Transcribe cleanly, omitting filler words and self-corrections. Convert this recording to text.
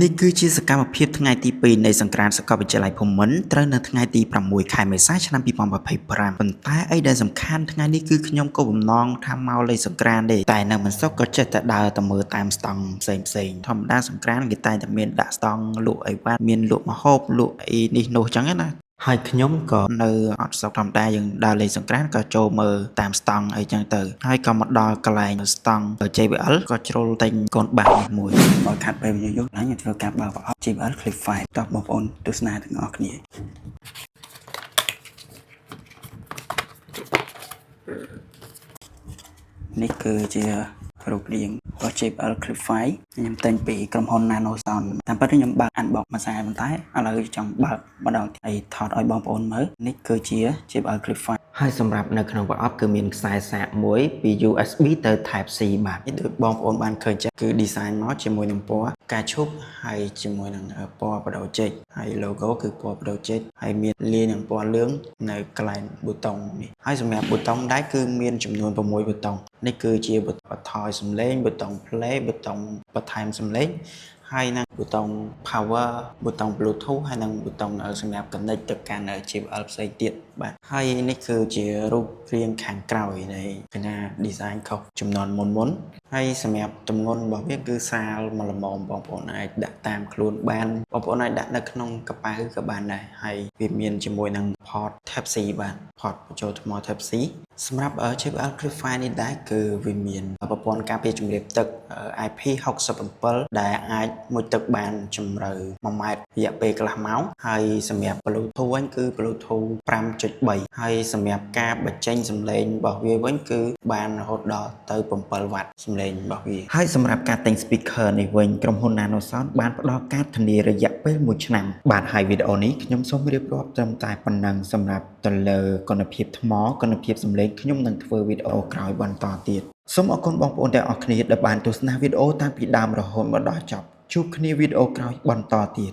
នេះគឺជាសកម្មភាពថ្ងៃទី2នៃសង្ក្រាន្តសាកលវិទ្យាល័យភូមិន្ទត្រូវនៅថ្ងៃទី6ខែមេសាឆ្នាំ2025ប៉ុន្តែអីដែលសំខាន់ថ្ងៃនេះគឺខ្ញុំក៏បំណងថាមកលេងសង្ក្រាន្តទេតែនៅមិនសុខក៏ចិត្តតែដើរទៅមើលតាមស្តង់ផ្សេងធម្មតាសង្ក្រាន្តគេតែងតែមានដាក់ស្តង់លក់អីវ៉ាន់មានលក់ម្ហូបលក់អីនេះនោះចឹងណាហើយខ្ញុំក៏នៅអត់សុខធម្មតាយើងដើរលេងសង្ក្រាន្តក៏ចូលមើលតាមស្តង់អីចឹងទៅហើយក៏មកដល់កន្លែងស្តង់ JBL ក៏ជ្រុលទិញកូនបាក់នេះមួយបើខាត់ពេលយូរៗឡើងធ្វើការបើកប្រអប់ JBL Clip 5តោះបងប្អូនទស្សនាទាំងអស់គ្នានេះគឺជារូបរាងរបស់ JBL Clip 5ខ្ញុំទិញពីក្រុមហ៊ុន Nanosound តាមពិតខ្ញុំបើក unbox មួយខ្សែប៉ុន្តែឥឡូវចង់បើកម្ដងហើយថតឲ្យបងប្អូនមើលនេះគឺជា JBL Clip 5ហើយសម្រាប់នៅក្នុងប្រអប់គឺមានខ្សែសាកមួយពី USB ទៅ Type C បាទនេះដូចបងប្អូនបានឃើញចាស់គឺ design មកជាមួយនឹងពណ៌ការឈប់ហើយជាមួយនឹងពណ៌បដូរចេកហើយ logo គឺពណ៌បដូរចេកហើយមានលាយនឹងពណ៌លឿងនៅកន្លែងប៊ូតុងនេះហើយសម្រាប់ប៊ូតុងដែរគឺមានចំនួន6ប៊ូតុងនេះគឺជាប៊ូតុងបន្ថយសំឡេងប៊ូតុង play ប៊ូតុងបន្ថែមសំឡេងហើយនឹងប៊ូតុង power ប៊ូតុង bluetooth ហើយនឹងប៊ូតុងសម្រាប់ connect ទៅកាន់ JBL ផ្សេងទៀតបាទហើយនេះគឺជារូបរាងខាងក្រោយនៃកណា design ខុសចំនួនមុនហើយសម្រាប់ទម្ងន់របស់វាគឺសាលមកល្មមបងប្អូនអាចដាក់តាមខ្លួនបានបងប្អូនអាចដាក់នៅក្នុងកប៉ៅក៏បានដែរហើយវាមានជាមួយនឹង port Type C បាទ port បញ្ចូលថ្ម Type C សម្រាប់ JBL Clip 5 នេះដែរគឺវាមានប្រព័ន្ធការពារជំរាបទឹក IP67 ដែលអាចមុជទឹកបានជម្រៅ1ម៉ែត្ររយៈពេលកន្លះម៉ោងហើយសម្រាប់ Bluetooth វិញគឺ Bluetooth 5.3 ហើយសម្រាប់ការបញ្ចេញសំឡេងរបស់វាវិញគឺបានរហូតដល់ទៅ7វ៉ាត់សំឡេងរបស់វាហើយសម្រាប់ការទិញ speaker នេះវិញក្រុមហ៊ុន Nanosound បានផ្ដល់ការធានារយៈពេល1ឆ្នាំបាទហើយវីដេអូនេះខ្ញុំសូមរៀបរាប់ត្រឹមតែប៉ុណ្ណឹងសម្រាប់ទៅលើគុណភាពថ្មគុណភាពសំឡេងខ្ញុំនឹងធ្វើវីដេអូក្រោយបន្តទៀតសូមអរគុណបងប្អូនទាំងអស់គ្នាដែលបានទស្សនាវីដេអូតាំងពីដើមរហូតមកដល់ចប់ជួបគ្នាវីដេអូក្រោយបន្តទៀត